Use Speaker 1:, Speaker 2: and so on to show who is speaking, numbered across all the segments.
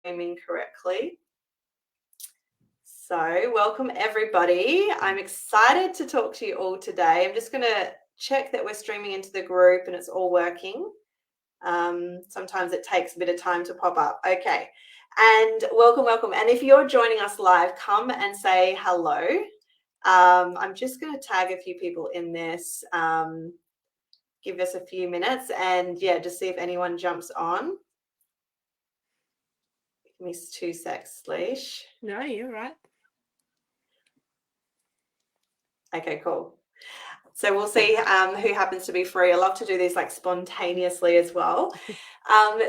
Speaker 1: streaming correctly. So welcome everybody. I'm excited to talk to you all today. I'm just going to check that we're streaming into the group and it's all working. Sometimes it takes a bit of time to pop up. Okay. And welcome. And if you're joining us live, come and say hello. I'm just going to tag a few people in this. Give us a few minutes and yeah, just see if anyone jumps on. Give me 2 secs, Leesh.
Speaker 2: No, you're right.
Speaker 1: Okay, cool. So we'll see who happens to be free. I love to do these like spontaneously as well.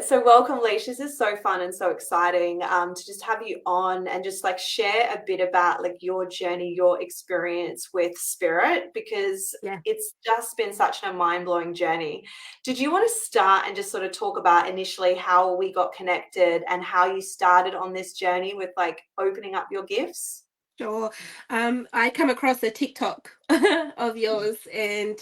Speaker 1: So welcome, Leesh. This is so fun and so exciting to just have you on and just like share a bit about like your journey, your experience with spirit, because it's just been such a mind-blowing journey. Did you want to start and just sort of talk about initially how we got connected and how you started on this journey with like opening up your gifts?
Speaker 2: Sure. I come across a TikTok of yours, and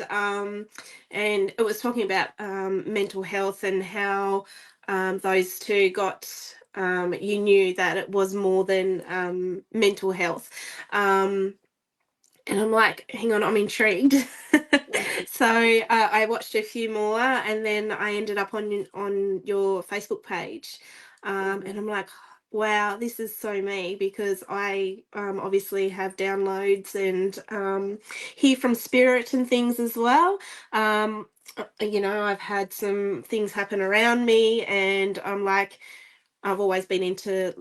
Speaker 2: it was talking about mental health and how those two got. You knew that it was more than mental health. And I'm like, hang on, I'm intrigued. So I watched a few more, and then I ended up on your Facebook page, and I'm like, wow, this is so me, because I obviously have downloads and hear from spirit and things as well. I've had some things happen around me, and I'm like, I've always been into,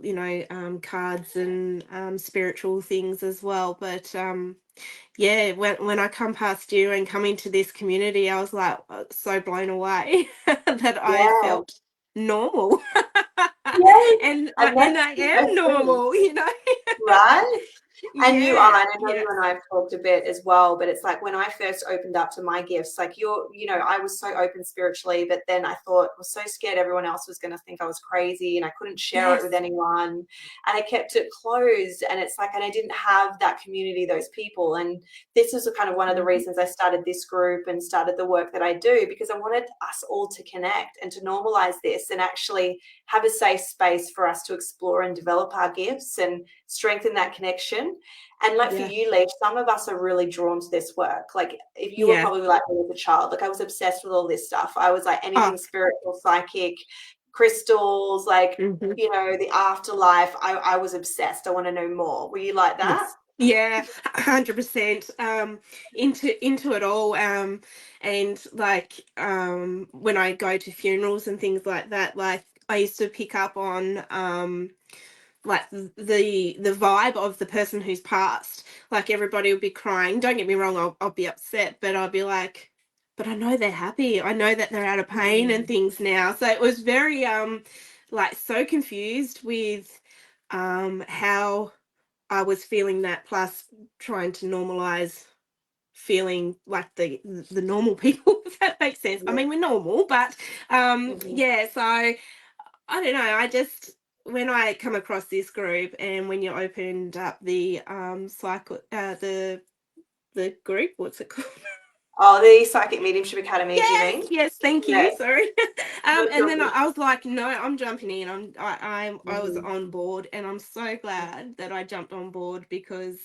Speaker 2: cards and spiritual things as well. But yeah, when I come past you and come into this community, I was like so blown away that I
Speaker 1: Yeah.
Speaker 2: felt normal.
Speaker 1: Yes.
Speaker 2: and
Speaker 1: And
Speaker 2: I
Speaker 1: that's the
Speaker 2: am
Speaker 1: best thing,
Speaker 2: normal.
Speaker 1: right? And you are,
Speaker 2: Yeah,
Speaker 1: and I know you
Speaker 2: yes.
Speaker 1: and I have talked a bit as well, but it's like when I first opened up to my gifts, like I was so open spiritually, but then I thought I was so scared everyone else was going to think I was crazy and I couldn't share it with
Speaker 2: Yes.
Speaker 1: anyone. And I kept it closed. And it's like, and I didn't have that community, those people. And this was kind of one of the
Speaker 2: Mhm.
Speaker 1: reasons I started this group and started the work that I do, because I wanted us all to connect and to normalize this and actually have a safe space for us to explore and develop our gifts and strengthen that connection. And like for
Speaker 2: Yeah.
Speaker 1: you, Leigh, some of us are really drawn to this work. Like if you were
Speaker 2: Yeah.
Speaker 1: probably like me as a child, like I was obsessed with all this stuff. I was like
Speaker 2: Oh.
Speaker 1: anything spiritual, psychic, crystals, like,
Speaker 2: Mhm.
Speaker 1: the afterlife. I was obsessed. I want to know more. Were you like that?
Speaker 2: Yes. Yeah, 100%. Into it all. And like when I go to funerals and things like that, like I used to pick up on like the vibe of the person who's passed. Like everybody would be crying. Don't get me wrong, I'll be upset, but I'll be like, but I know they're happy. I know that they're out of pain and things now. So it was very like so confused with how I was feeling that, plus trying to normalize feeling like the normal people, if that makes sense. I
Speaker 1: Yeah.
Speaker 2: mean, we're normal, but
Speaker 1: Mhm.
Speaker 2: yeah, so I don't know, I just, when I come across this group and when you opened up the cycle the group, what's it called?
Speaker 1: Oh, the Psychic Mediumship Academy, do you
Speaker 2: Yes,
Speaker 1: mean?
Speaker 2: yes, thank
Speaker 1: Yeah.
Speaker 2: you. Sorry.
Speaker 1: That's
Speaker 2: And
Speaker 1: all
Speaker 2: then
Speaker 1: good.
Speaker 2: I was like, no, I'm jumping in. I was
Speaker 1: Mhm.
Speaker 2: on board, and I'm so glad that I jumped on board, because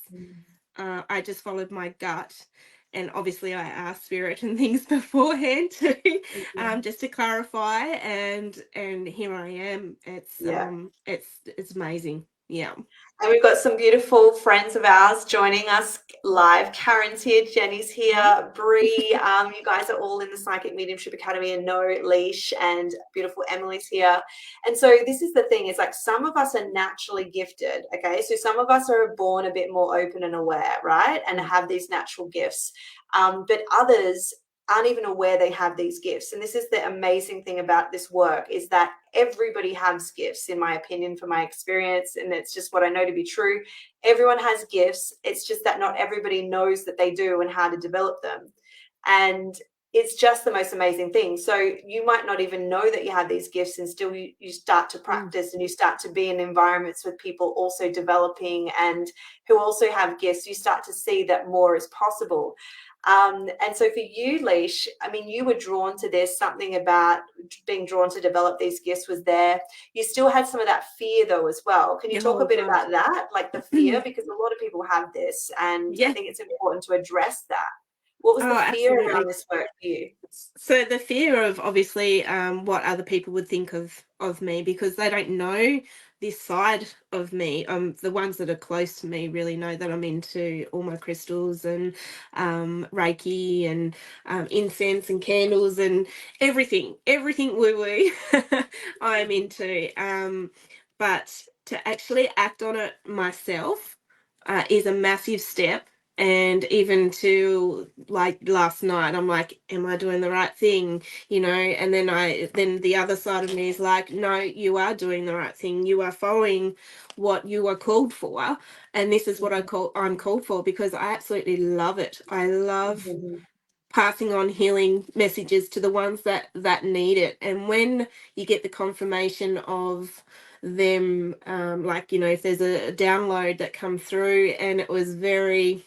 Speaker 2: I just followed my gut, and obviously I asked spirit and things beforehand to
Speaker 1: Mhm.
Speaker 2: just to clarify, and here I am.
Speaker 1: Yeah.
Speaker 2: It's amazing. Yeah.
Speaker 1: And we've got some beautiful friends of ours joining us live. Karen's here, Jenny's
Speaker 2: Mhm.
Speaker 1: here, Bree. You guys are all in the Psychic Mediumship Academy, and no, Leesh, and beautiful Emily's here. And so this is the thing, is like some of us are naturally gifted, okay? So some of us are born a bit more open and aware, right? And have these natural gifts. But others aren't even aware they have these gifts. And this is the amazing thing about this work, is that everybody has gifts, in my opinion, from my experience, and it's just what I know to be true. Everyone has gifts. It's just that not everybody knows that they do and how to develop them. And it's just the most amazing thing. So you might not even know that you have these gifts, and still you start to practice and you start to be in environments with people also developing and who also have gifts. You start to see that more is possible. And so for you, Leesh, I mean, you were drawn to this, something about being drawn to develop these gifts was there. You still had some of that fear though as well. Can you talk a
Speaker 2: Oh
Speaker 1: bit
Speaker 2: gosh.
Speaker 1: about that, like the fear? Because a lot of people have this, and I
Speaker 2: Yeah.
Speaker 1: think it's important to address that. What was
Speaker 2: Oh,
Speaker 1: the fear around
Speaker 2: absolutely.
Speaker 1: this work for you?
Speaker 2: So the fear of obviously what other people would think of me, because they don't know this side of me. The ones that are close to me really know that I'm into all my crystals and Reiki and incense and candles and everything woo woo. I'm into. But to actually act on it myself is a massive step. And even to like last night, I'm like, am I doing the right thing? And then the other side of me is like, no, you are doing the right thing. You are following what you are called for. And this is what I'm called for, because I absolutely love it. I love
Speaker 1: Mhm.
Speaker 2: passing on healing messages to the ones that need it. And when you get the confirmation of them, like, if there's a download that come through and it was very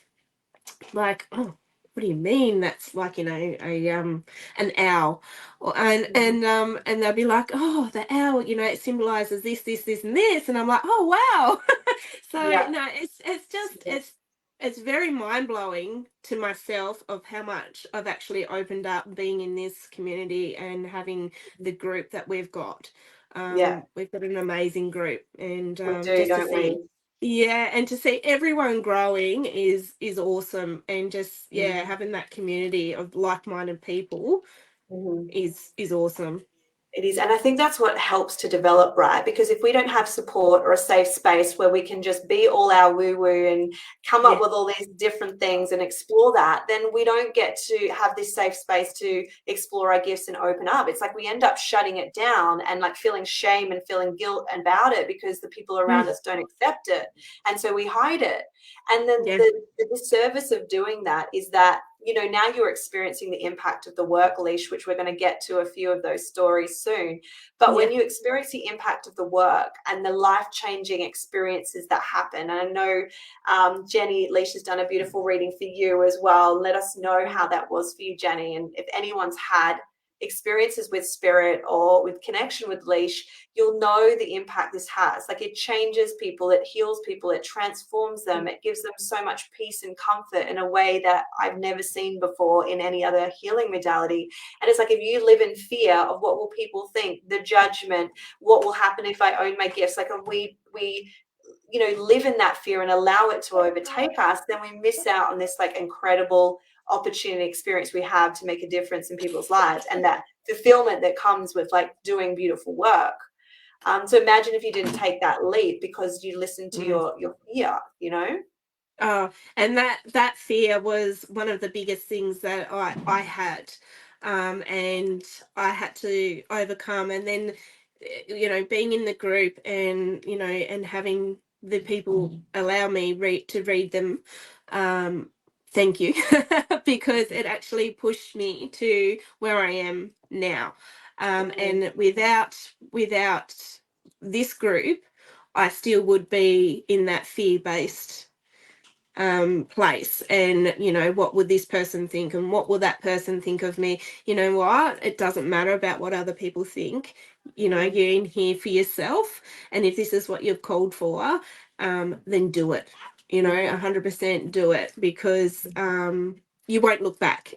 Speaker 2: like, oh, what do you mean that's like, a an owl, and they'll be like, oh, the owl, it symbolizes this and this, and I'm like, oh wow. So
Speaker 1: Yeah.
Speaker 2: no, it's just it's very mind-blowing to myself of how much I've actually opened up being in this community and having the group that we've got.
Speaker 1: Yeah,
Speaker 2: We've got an amazing group, and
Speaker 1: we do,
Speaker 2: just to
Speaker 1: don't
Speaker 2: see,
Speaker 1: we?
Speaker 2: yeah, and to see everyone growing is awesome, and just, yeah,
Speaker 1: Mhm.
Speaker 2: having that community of like-minded people
Speaker 1: Mhm.
Speaker 2: is awesome.
Speaker 1: It is. And I think that's what helps to develop, right? Because if we don't have support or a safe space where we can just be all our woo woo and come up
Speaker 2: Yeah.
Speaker 1: with all these different things and explore that, then we don't get to have this safe space to explore our gifts and open up. It's like we end up shutting it down and like feeling shame and feeling guilt about it because the people around
Speaker 2: Mm,
Speaker 1: us don't accept it. And so we hide it. And then
Speaker 2: yeah.
Speaker 1: the disservice of doing that is that, now you're experiencing the impact of the work, Leash, which we're going to get to a few of those stories soon. But
Speaker 2: Yeah.
Speaker 1: when you experience the impact of the work and the life-changing experiences that happen, and I know Jenny Leash has done a beautiful reading for you as well. Let us know how that was for you, Jenny. And if anyone's had experiences with spirit or with connection with Leash, you'll know the impact this has. Like, it changes people, it heals people, it transforms them, it gives them so much peace and comfort in a way that I've never seen before in any other healing modality. And it's like, if you live in fear of what will people think, the judgment, what will happen if I own my gifts, like, if we live in that fear and allow it to overtake us, then we miss out on this like incredible opportunity experience we have to make a difference in people's lives, and that fulfillment that comes with like doing beautiful work. So imagine if you didn't take that leap because you listened to
Speaker 2: Mm.
Speaker 1: your fear.
Speaker 2: Oh, and that fear was one of the biggest things that I had, and I had to overcome. And then, being in the group, and and having the people allow me to read them. Thank you, because it actually pushed me to where I am now.
Speaker 1: Mhm.
Speaker 2: And without this group, I still would be in that fear-based place. And what would this person think, and what will that person think of me? You know what, it doesn't matter about what other people think.
Speaker 1: Mhm.
Speaker 2: You're in here for yourself, and if this is what you've called for, then do it.
Speaker 1: Mhm.
Speaker 2: 100% do it, because you won't look back.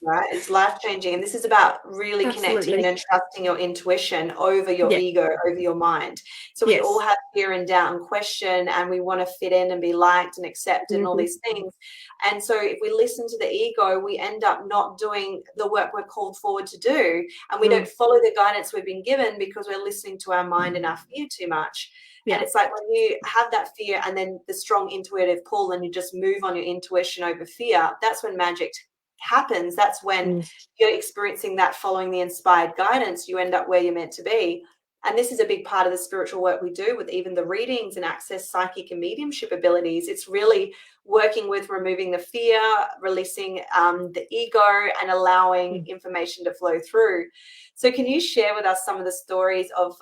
Speaker 1: Right? It's life changing. And this is about really connecting in
Speaker 2: Absolutely.
Speaker 1: and trusting your intuition over your
Speaker 2: Yeah.
Speaker 1: ego, over your mind. So we all
Speaker 2: Yes.
Speaker 1: have fear and doubt and question, and we want to fit in and be liked and accepted and all
Speaker 2: Hmm.
Speaker 1: these things. And so if we listen to the ego, we end up not doing the work we're called forward to do. And we don't
Speaker 2: Mm,
Speaker 1: follow the guidance we've been given because we're listening to our mind and our fear too much. And
Speaker 2: yeah.
Speaker 1: it's like when you have that fear and then the strong intuitive pull and you just move on your intuition over fear, that's when magic happens. That's when
Speaker 2: Mm,
Speaker 1: you're experiencing that, following the inspired guidance, you end up where you're meant to be. And this is a big part of the spiritual work we do with even the readings and access psychic and mediumship abilities. It's really working with removing the fear, releasing the ego, and allowing information to flow through. So can you share with us some of the stories of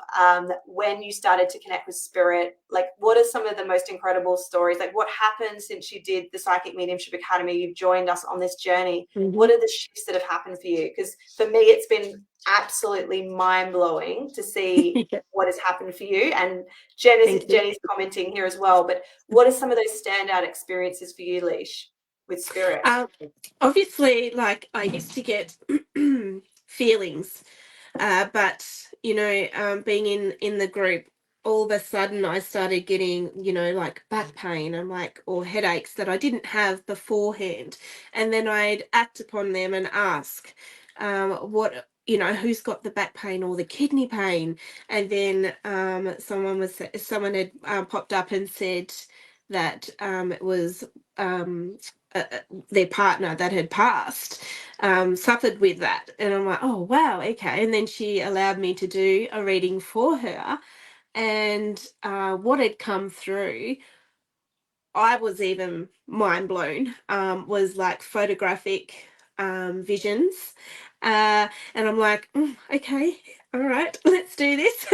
Speaker 1: when you started to connect with spirit? Like, what are some of the most incredible stories? Like, what happened since you did the Psychic Mediumship Academy? You've joined us on this journey. What are the shifts that have happened for you? Because for me, it's been absolutely mind-blowing to see
Speaker 2: Yeah.
Speaker 1: what has happened for you. And
Speaker 2: Thank you.
Speaker 1: Jenny's commenting here as well. But what are some of those standout experiences for you, Leesh, with spirit?
Speaker 2: Obviously, like I used to get feelings, but being in the group, all of a sudden I started getting, like back pain and or headaches that I didn't have beforehand, and then I'd act upon them and ask, what who's got the back pain or the kidney pain, and then someone had popped up and said that it was uh, their partner that had passed suffered with that. And I'm like, oh, wow, okay. And then she allowed me to do a reading for her. And what had come through, I was even mind blown, was like photographic visions. And I'm like, okay, all right, let's do this.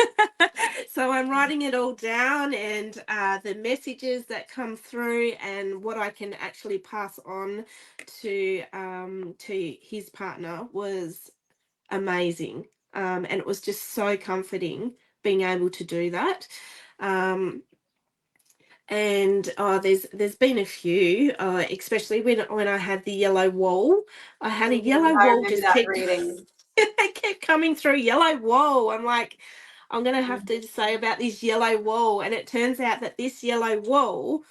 Speaker 2: So I'm writing it all down, and the messages that come through and what I can actually pass on to his partner was amazing. And it was just so comforting being able to do that. And there's been a few, especially when I had the yellow wall. I had a yellow
Speaker 1: I
Speaker 2: wall
Speaker 1: remember
Speaker 2: just
Speaker 1: that
Speaker 2: kept
Speaker 1: reading.
Speaker 2: it kept coming through, yellow wall. I'm like, I'm gonna have to say about this yellow wall, and it turns out that this yellow wall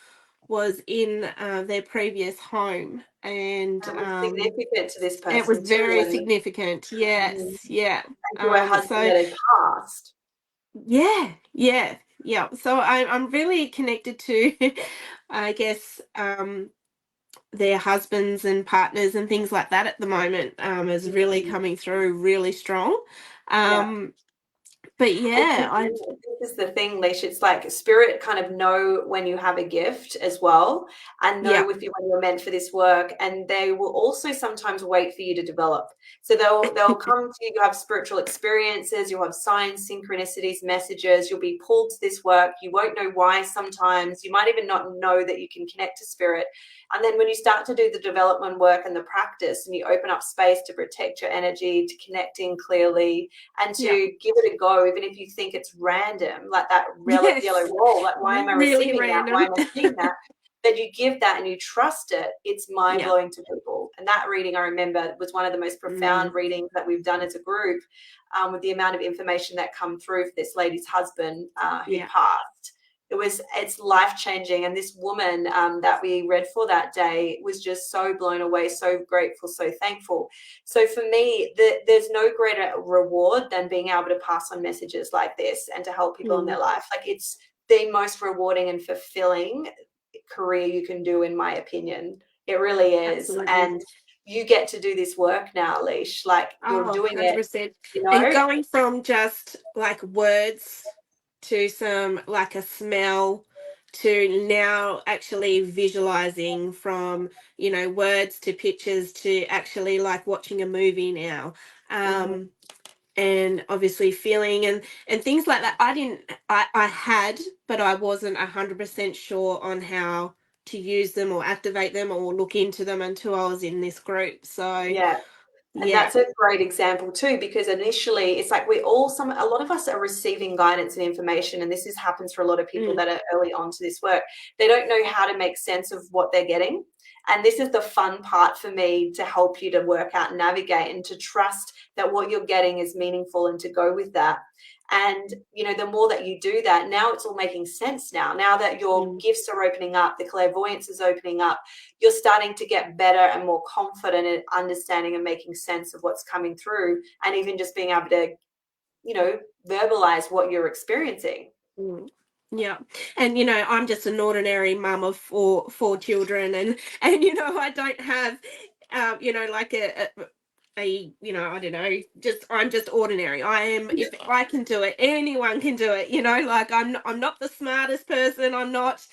Speaker 2: was in their previous home, and
Speaker 1: That was significant to this
Speaker 2: it was
Speaker 1: person too.
Speaker 2: very
Speaker 1: And
Speaker 2: significant. Yes, yeah.
Speaker 1: to her husband
Speaker 2: So
Speaker 1: that had passed.
Speaker 2: yeah. So I'm really connected to, I guess, their husbands and partners and things like that at the moment, is really coming through really strong.
Speaker 1: Yeah.
Speaker 2: But
Speaker 1: And
Speaker 2: yeah,
Speaker 1: this is the thing, Leash. It's like spirit kind of know when you have a gift as well, and know
Speaker 2: yeah,
Speaker 1: with you when you're meant for this work. And they will also sometimes wait for you to develop. So they'll come to you. You have spiritual experiences. You'll have signs, synchronicities, messages. You'll be pulled to this work. You won't know why. Sometimes you might even not know that you can connect to spirit. And then when you start to do the development work and the practice, and you open up space to protect your energy, to connecting clearly, and
Speaker 2: yeah,
Speaker 1: to give it a go, even if you think it's random, like that yellow
Speaker 2: yes,
Speaker 1: wall, like why am I
Speaker 2: really
Speaker 1: receiving that? Why
Speaker 2: random.
Speaker 1: am I seeing that? That you give that and you trust it, it's mind
Speaker 2: Yeah.
Speaker 1: blowing to people. And that reading, I remember, was one of the most profound readings that we've done as a group, with the amount of information that come through for this lady's husband who'd
Speaker 2: Yeah.
Speaker 1: passed. It's life changing. And this woman that we read for that day was just so blown away, so grateful, so thankful. So for me, there's no greater reward than being able to pass on messages like this and to help people in their life. Like, it's the most rewarding and fulfilling career you can do, in my opinion. It really is.
Speaker 2: Absolutely.
Speaker 1: And you get to do this work now, Leash. Like, you're
Speaker 2: Oh,
Speaker 1: doing it,
Speaker 2: 100%.
Speaker 1: you
Speaker 2: And
Speaker 1: know?
Speaker 2: going from just like words to some like a smell to now actually visualizing, from, words to pictures to actually like watching a movie now.
Speaker 1: Mhm.
Speaker 2: And obviously feeling and things like that. I had, but I wasn't 100% sure on how to use them or activate them or look into them until I was in this group. So
Speaker 1: Yeah. And
Speaker 2: yeah.
Speaker 1: that's a great example too, because initially it's like a lot of us are receiving guidance and information, and this happens for a lot of people
Speaker 2: Mm,
Speaker 1: that are early on to this work. They don't know how to make sense of what they're getting. And this is the fun part for me, to help you to work out and navigate and to trust that what you're getting is meaningful and to go with that. And, the more that you do that, now it's all making sense now that your
Speaker 2: mm,
Speaker 1: gifts are opening up, the clairvoyance is opening up, you're starting to get better and more confident in understanding and making sense of what's coming through, and even just being able to, verbalize what you're experiencing.
Speaker 2: mm. Yeah. And I'm just an ordinary mum of four children, and I don't have like I don't know, I'm just ordinary. If I can do it, anyone can do it, like I'm not the smartest person. I'm not,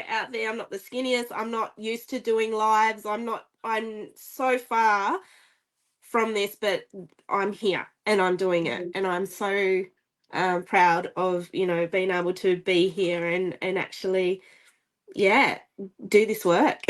Speaker 2: out there. I'm not the skinniest. I'm not used to doing lives. I'm so far from this, but I'm here and I'm doing it. And I'm so proud of, being able to be here and actually, yeah, do this work.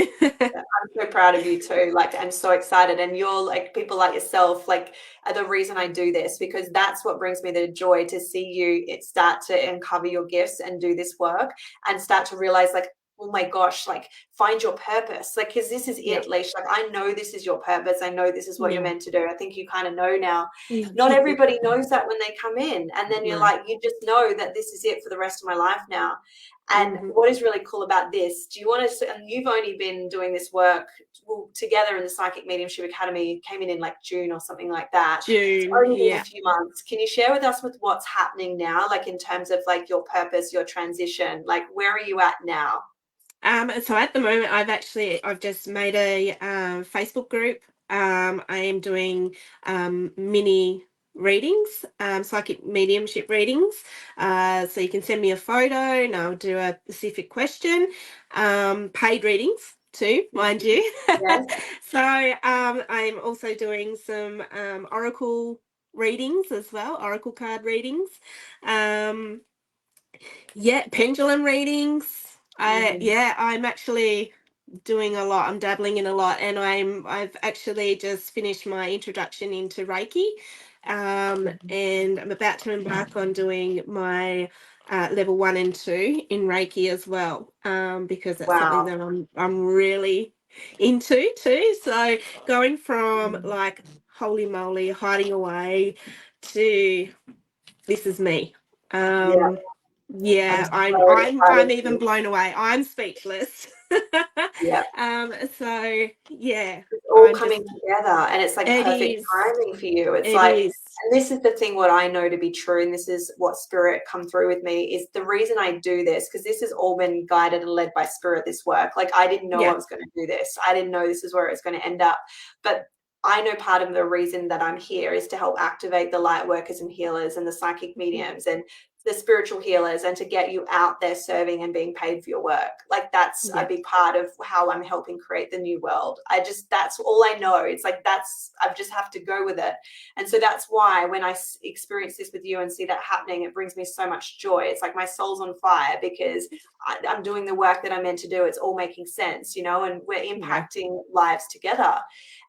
Speaker 1: I'm so proud of you too, like, and so excited. And you're like, people like yourself, like, are the reason I do this, because that's what brings me the joy to see you start to uncover your gifts and do this work and start to realize, like, oh my gosh, like, find your purpose, like, because this is
Speaker 2: Yeah.
Speaker 1: it, Leesh. Like, I know this is your purpose. I know this is what you're
Speaker 2: Yeah.
Speaker 1: meant to do. I think you kind of know now. Not everybody knows that when they come in, and then you're
Speaker 2: No.
Speaker 1: like, you just know that this is it for the rest of my life now. And
Speaker 2: Mhm.
Speaker 1: what is really cool about this, do you want to, and you've only been doing this work together in the Psychic Mediumship Academy, came in like June or something like that. It's
Speaker 2: June,
Speaker 1: only been a
Speaker 2: yeah.
Speaker 1: few months. Can you share with us with what's happening now, like in terms of like your purpose, your transition, like where are you at now?
Speaker 2: So at the moment, I've just made a Facebook group. I am doing mini readings, psychic mediumship readings. So you can send me a photo, and I'll do a specific question. Paid readings too, mind you.
Speaker 1: Yes.
Speaker 2: So I'm also doing some oracle readings as well, oracle card readings. Um, yeah, pendulum readings. I'm actually doing a lot. I'm dabbling in a lot, and I've actually just finished my introduction into Reiki, and I'm about to embark on doing my level 1 and 2 in Reiki as well, because that's something
Speaker 1: Wow.
Speaker 2: that I'm really into too. So going from like holy moly, hiding away to this is me.
Speaker 1: Yeah. I'm
Speaker 2: Yeah, I'm
Speaker 1: so
Speaker 2: I'm I'm
Speaker 1: excited for
Speaker 2: even
Speaker 1: you.
Speaker 2: blown away. I'm speechless.
Speaker 1: Yeah.
Speaker 2: So yeah,
Speaker 1: It's all
Speaker 2: I'm
Speaker 1: coming
Speaker 2: just
Speaker 1: together, and it's like
Speaker 2: it
Speaker 1: perfect
Speaker 2: is.
Speaker 1: timing for you. It's
Speaker 2: It
Speaker 1: like,
Speaker 2: is.
Speaker 1: and this is the thing, what I know to be true, and this is what spirit come through with me, is the reason I do this, because this has all been guided and led by spirit, this work. Like, I didn't know I
Speaker 2: Yeah.
Speaker 1: was going to do this. I didn't know this is where it's going to end up. But I know part of the reason that I'm here is to help activate the light workers and healers and the psychic mediums and the spiritual healers, and to get you out there serving and being paid for your work. Like, that's a
Speaker 2: Yeah.
Speaker 1: big part of how I'm helping create the new world. That's all I know. It's like, I just have to go with it. And so that's why when I experience this with you and see that happening, it brings me so much joy. It's like my soul's on fire, because I'm doing the work that I'm meant to do. It's all making sense, and we're
Speaker 2: Yeah.
Speaker 1: impacting lives together.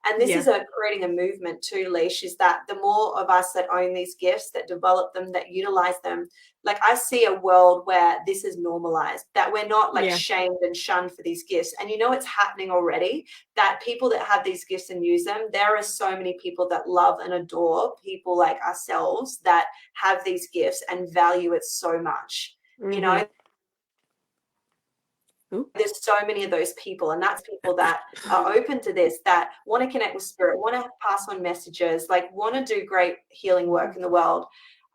Speaker 1: And this
Speaker 2: Yeah.
Speaker 1: is creating a movement too, Leesh, is that the more of us that own these gifts, that develop them, that utilize them, like, I see a world where this is normalized, that we're not like
Speaker 2: Yeah.
Speaker 1: shamed and shunned for these gifts. And it's happening already, that people that have these gifts and use them, there are so many people that love and adore people like ourselves that have these gifts and value it so much.
Speaker 2: Mm-hmm.
Speaker 1: There's so many of those people, and that's people that are open to this, that want to connect with spirit, want to pass on messages, like want to do great healing work in the world.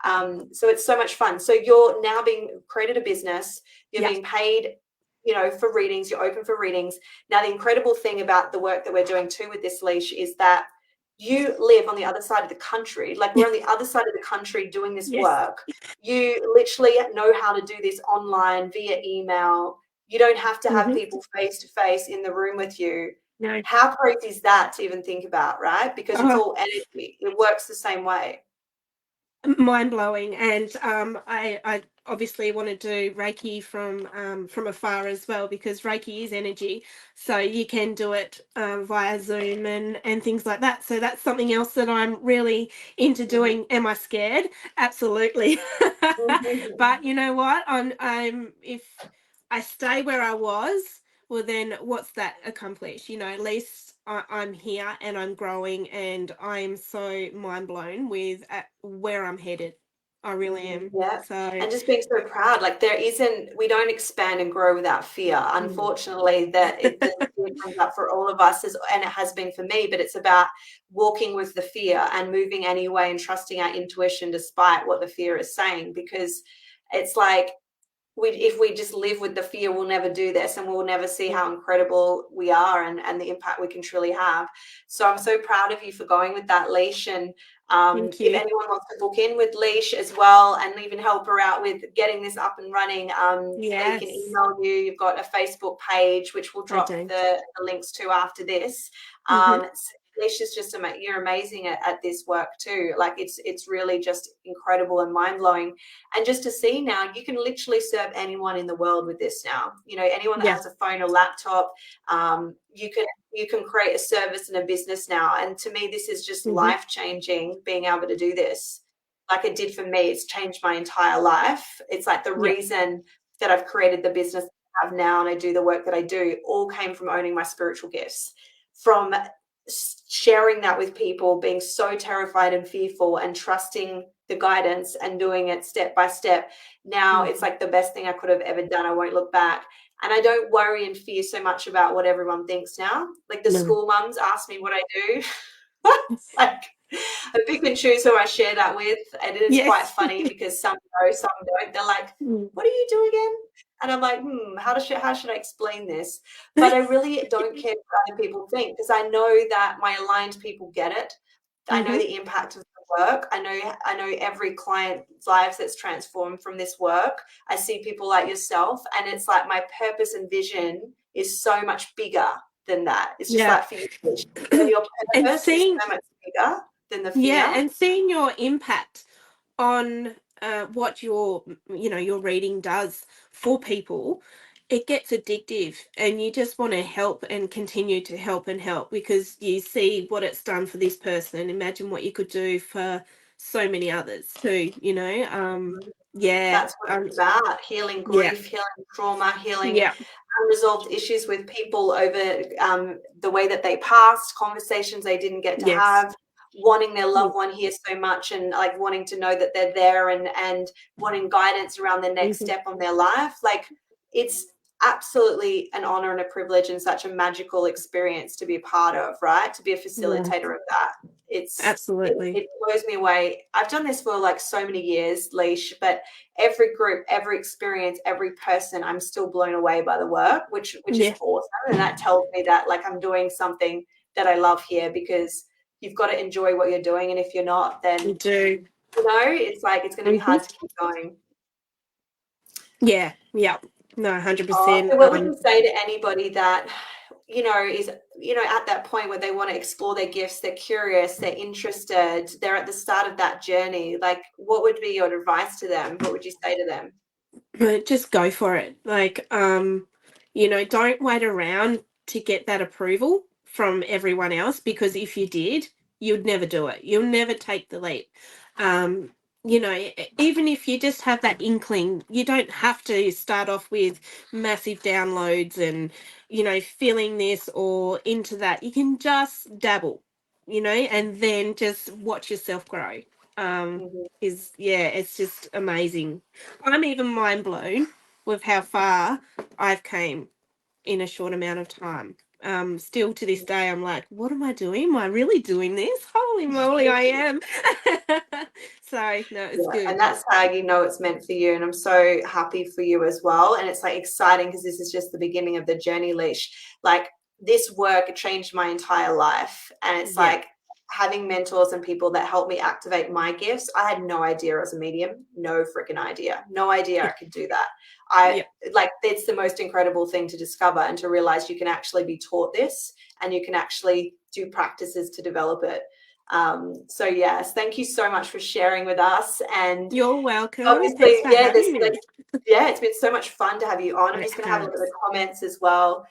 Speaker 1: So it's so much fun. So you're now being created a business, you're
Speaker 2: Yeah.
Speaker 1: being paid, for readings, you're open for readings. Now, the incredible thing about the work that we're doing too with this, Leash, is that you live on the other side of the country. Like, we're on the other side of the country doing this
Speaker 2: Yes.
Speaker 1: work. You literally know how to do this online via email. You don't have to have
Speaker 2: Mm-hmm.
Speaker 1: people face to face in the room with you.
Speaker 2: No.
Speaker 1: How crazy is that to even think about, right? Because it's
Speaker 2: Oh,
Speaker 1: all energy. It works the same way.
Speaker 2: mind blowing. And I obviously want to do Reiki from afar as well, because Reiki is energy, so you can do it via Zoom and things like that. So that's something else that I'm really into
Speaker 1: Mhm.
Speaker 2: doing. Am I scared? Absolutely.
Speaker 1: Mhm.
Speaker 2: But you know what, I'm if I stay where I was, well, then what's that accomplish? At least I'm here and I'm growing, and I'm so mind blown with where I'm headed. I really am.
Speaker 1: Yeah.
Speaker 2: So
Speaker 1: And just being so proud, like, we don't expand and grow without fear.
Speaker 2: mm.
Speaker 1: Unfortunately, the fear comes up for all of us, and it has been for me, but it's about walking with the fear and moving anyway and trusting our intuition despite what the fear is saying, because it's like, if we just live with the fear, we'll never do this, and we'll never see how incredible we are and the impact we can truly have. So I'm so proud of you for going with that, Leesh. And
Speaker 2: Thank
Speaker 1: if
Speaker 2: you.
Speaker 1: anyone wants to book in with Leesh as well and even help her out with getting this up and running, they can
Speaker 2: Yes,
Speaker 1: email you. You've got a Facebook page, which we'll
Speaker 2: I
Speaker 1: drop
Speaker 2: do.
Speaker 1: the links to after this.
Speaker 2: Mm-hmm.
Speaker 1: Leesh is just you're amazing at this work too. Like it's really just incredible and mind-blowing. And just to see now, you can literally serve anyone in the world with this now. You know, anyone that
Speaker 2: Yeah.
Speaker 1: has a phone or laptop, you can create a service and a business now. And to me, this is just
Speaker 2: Mm-hmm.
Speaker 1: life-changing, being able to do this. Like it did for me, it's changed my entire life. It's like the
Speaker 2: Yeah.
Speaker 1: reason that I've created the business I have now and I do the work that I do all came from owning my spiritual gifts, from sharing that with people, being so terrified and fearful and trusting the guidance and doing it step by step. Now it's like the best thing I could have ever done. I won't look back. And I don't worry and fear so much about what everyone thinks now. Like the
Speaker 2: No.
Speaker 1: school mums ask me what I do. Like I pick and choose who I share that with. And it is quite
Speaker 2: Yes.
Speaker 1: funny because some know, some don't. They're like, what do you do again? And I'm like, how should I explain this? But I really don't care what other people think, because I know that my aligned people get it. I know
Speaker 2: Mm-hmm.
Speaker 1: the impact of the work. I know every client's lives that's transformed from this work. I see people like yourself, and it's like my purpose and vision is so much bigger than that. It's just
Speaker 2: Yeah.
Speaker 1: like for you, your
Speaker 2: And
Speaker 1: purpose is
Speaker 2: seeing,
Speaker 1: so much bigger than the
Speaker 2: yeah,
Speaker 1: fear.
Speaker 2: and seeing your impact on what your reading does for people, it gets addictive, and you just want to help and continue to help and help, because you see what it's done for this person, and imagine what you could do for so many others too. Yeah,
Speaker 1: That's what it's about: healing
Speaker 2: yeah,
Speaker 1: grief, healing trauma, healing
Speaker 2: yeah,
Speaker 1: unresolved issues with people over the way that they passed, conversations they didn't get to
Speaker 2: yes,
Speaker 1: have, wanting their
Speaker 2: mm-hmm.
Speaker 1: loved one here so much, and like wanting to know that they're there, and wanting guidance around the next step on their life. Like it's absolutely an honor and a privilege and such a magical experience to be a part of, right? To be a
Speaker 2: Yeah,
Speaker 1: facilitator of that.
Speaker 2: absolutely,
Speaker 1: It blows me away. I've done this for like so many years, Leesh, but every group, every experience, every person, I'm still blown away by the work, which is
Speaker 2: yeah,
Speaker 1: awesome. And that tells me that like I'm doing something that I love here, because you've got to enjoy what you're doing. And if you're not,
Speaker 2: you
Speaker 1: then
Speaker 2: do.
Speaker 1: it's like it's going to be
Speaker 2: Hmm.
Speaker 1: hard to keep going.
Speaker 2: Yeah, yeah, no,
Speaker 1: Oh,
Speaker 2: 100%.
Speaker 1: so what would you say to anybody that, is, at that point where they want to explore their gifts, they're curious, they're interested, they're at the start of that journey? Like, what would be your advice to them? What would you say to them?
Speaker 2: But just go for it. Like, don't wait around to get that approval from everyone else, because if you did, you'd never do it. You'll never take the leap. Um, Even if you just have that inkling, you don't have to start off with massive downloads and, feeling this or into that. You can just dabble, and then just watch yourself grow.
Speaker 1: Mhm.
Speaker 2: It's just amazing. I'm even mind blown with how far I've came in a short amount of time. Still to this day, I'm like, what am I doing? Am I really doing this? Holy moly, I am. So, no, it's
Speaker 1: Yeah,
Speaker 2: good.
Speaker 1: and that's how you know it's meant for you. And I'm so happy for you as well. And it's like exciting, because this is just the beginning of the journey, Leesh. Like this work changed my entire life. And it's
Speaker 2: Yeah.
Speaker 1: like having mentors and people that help me activate my gifts. I had no idea as a medium, no freaking idea, no idea I could do that. I
Speaker 2: Yeah.
Speaker 1: like it's the most incredible thing to discover and to realize you can actually be taught this, and you can actually do practices to develop it. So yes, thank you so much for sharing with us. And
Speaker 2: You're welcome. Thanks
Speaker 1: obviously,
Speaker 2: for having me.
Speaker 1: it's been so much fun to have you on. I'm
Speaker 2: It
Speaker 1: just going to have a look at
Speaker 2: has.
Speaker 1: the comments as well.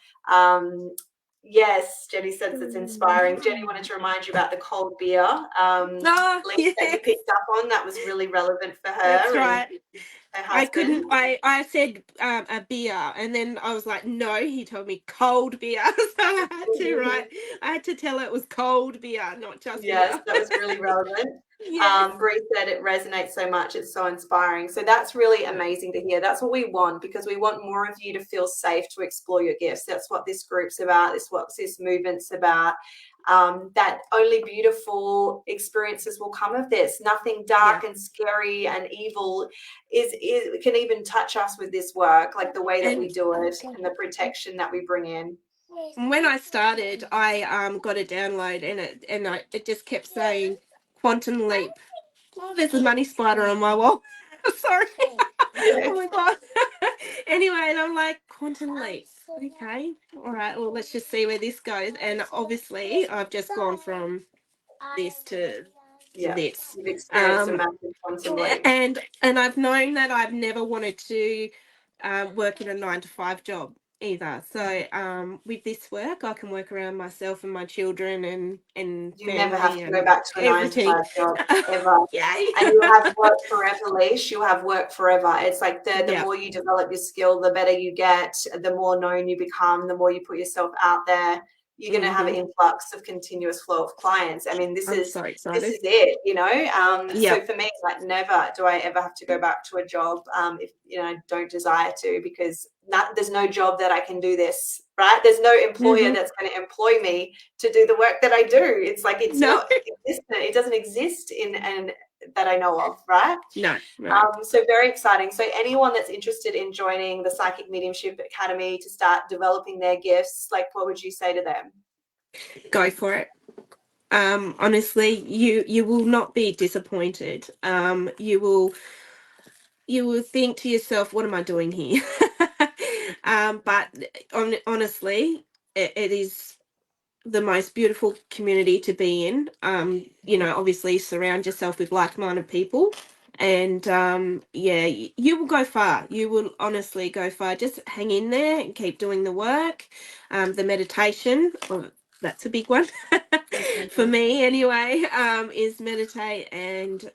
Speaker 1: Yes, Jenny says it's inspiring. Jenny wanted to remind you about the cold beer,
Speaker 2: Oh,
Speaker 1: link that you
Speaker 2: yes,
Speaker 1: picked up on. That was really relevant for
Speaker 2: that's
Speaker 1: her and
Speaker 2: right.
Speaker 1: her
Speaker 2: I couldn't.
Speaker 1: husband.
Speaker 2: I said a beer, and then I was like, no. He told me cold beer, so I had to write. I had to tell it was cold beer, not just
Speaker 1: Yes,
Speaker 2: beer.
Speaker 1: that was really relevant.
Speaker 2: Yes.
Speaker 1: Bree said it resonates so much. It's so inspiring. So that's really amazing to hear. That's what we want, because we want more of you to feel safe to explore your gifts. That's what this group's about. That's what this movement's about. that only beautiful experiences will come of this. Nothing dark and scary and evil is can even touch us with this work, like the way that we do it and the protection that we bring in.
Speaker 2: When I started, I got a download, and it just kept saying quantum leap. Oh, there's a money spider on my wall. Sorry. Oh my god. Anyway, and I'm like, quantum leap. Okay. All right. Well, let's just see where this goes. And obviously, I've just gone from this to this.
Speaker 1: You've experienced a massive quantum leap.
Speaker 2: And I've known that I've never wanted to work in a 9-to-5 job either. So with this work, I can work around myself and my children and
Speaker 1: you
Speaker 2: family.
Speaker 1: Never have to
Speaker 2: and
Speaker 1: go back to a
Speaker 2: everything.
Speaker 1: 9-to-5 job ever.
Speaker 2: Yay.
Speaker 1: And you'll have work forever, Leesh. You'll have work forever. It's like the more you develop your skill, the better you get, the more known you become, the more you put yourself out there. You're going to have an influx of continuous flow of clients. I mean, this is it, you know. So for me, like, never do I ever have to go back to a job if I don't desire to, because there's no job that I can do this, right? There's no employer that's going to employ me to do the work that I do. It's like it's not existent. It doesn't exist in that I know of, right?
Speaker 2: No.
Speaker 1: So very exciting. So anyone that's interested in joining the Psychic Mediumship Academy to start developing their gifts, like, what would you say to them?
Speaker 2: Go for it. Honestly, you will not be disappointed. You will think to yourself, what am I doing here? But honestly, it is the most beautiful community to be in. Obviously surround yourself with like-minded people, and you will go far. You will honestly go far. Just hang in there and keep doing the work. The meditation, that's a big one for me anyway, is meditate. And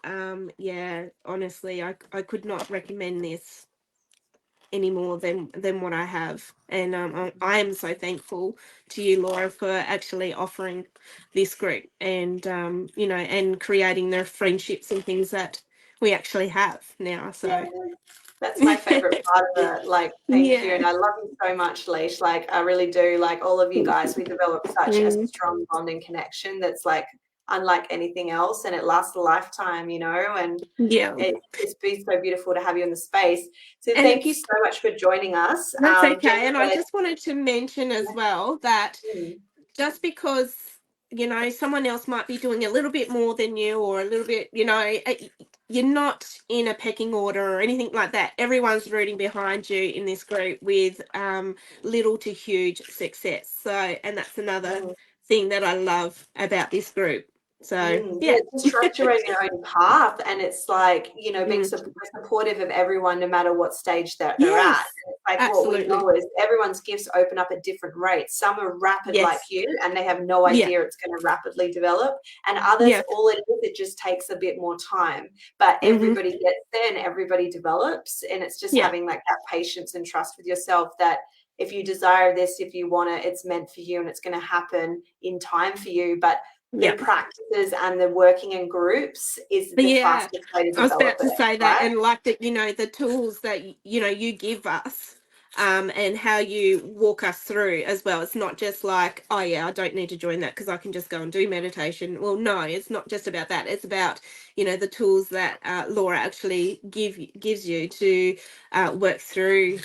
Speaker 2: honestly, I could not recommend this any more than what I have. And I am so thankful to you, Laura, for actually offering this group, and and creating the friendships and things that we actually have now. So
Speaker 1: that's my favorite part of it. Like, thank you. And I love you so much, Leesh. Like, I really do. Like, all of you guys, we developed such a strong bonding connection that's like unlike anything else, and it lasts a lifetime, and it's been so beautiful to have you in the space. So thank you so much for joining us.
Speaker 2: That's okay. And I just wanted to mention as well that just because someone else might be doing a little bit more than you, or a little bit, you're not in a pecking order or anything like that. Everyone's rooting behind you in this group with little to huge success. So, and that's another thing that I love about this group. So
Speaker 1: just structuring your own path, and it's like, being supportive of everyone no matter what stage that they're at. Like, absolutely. What we know is everyone's gifts open up at different rates. Some are rapid like you, and they have no idea it's going to rapidly develop, and others, all it is, it just takes a bit more time, but everybody gets there and everybody develops. And it's just having like that patience and trust with yourself that if you desire this, if you want it, it's meant for you, and it's going to happen in time for you. But the practices and the working in groups is the fastest way to develop. I was about to say that,
Speaker 2: and like that, the tools that you give us, and how you walk us through as well. It's not just like, oh yeah, I don't need to join that because I can just go and do meditation. Well, no, it's not just about that. It's about the tools that Laura actually gives you to work through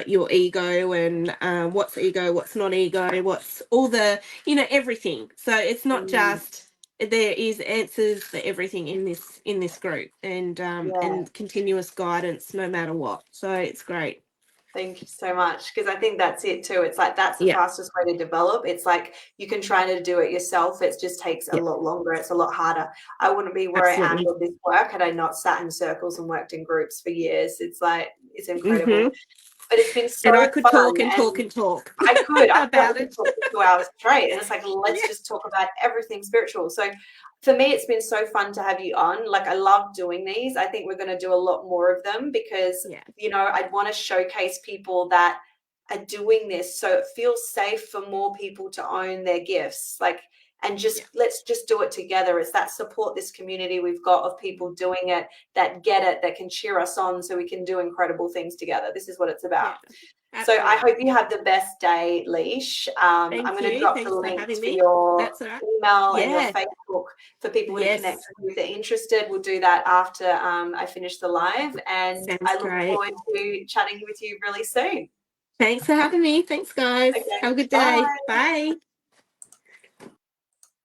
Speaker 2: your ego, and what's ego, what's not ego, what's all the everything. So it's not just, there is answers for everything in this group, and continuous guidance no matter what. So it's great.
Speaker 1: Thank you so much, because I think that's it too. It's like that's the fastest way to develop. It's like you can try to do it yourself. It just takes a lot longer. It's a lot harder. I wouldn't be where I am with this work had I not sat in circles and worked in groups for years. It's like, it's incredible. But it's been so fun.
Speaker 2: And I could talk and talk and talk.
Speaker 1: I could about it. Talk for 2 hours straight. And it's like, let's just talk about everything spiritual. So for me, it's been so fun to have you on. Like, I love doing these. I think we're going to do a lot more of them, because, I'd want to showcase people that are doing this, so it feels safe for more people to own their gifts. Like, and just let's just do it together. It's that support, this community we've got of people doing it, that get it, that can cheer us on so we can do incredible things together. This is what it's about. So I hope you have the best day, Leesh. I'm going to drop the
Speaker 2: Thanks for
Speaker 1: links
Speaker 2: having
Speaker 1: for
Speaker 2: me.
Speaker 1: your
Speaker 2: That's all right.
Speaker 1: email and your Facebook for people who connect with you if they're interested. We'll do that after I finish the live, and I look forward to chatting with you really soon.
Speaker 2: Thanks for having me. Thanks, guys.
Speaker 1: Okay,
Speaker 2: have a good day. Bye.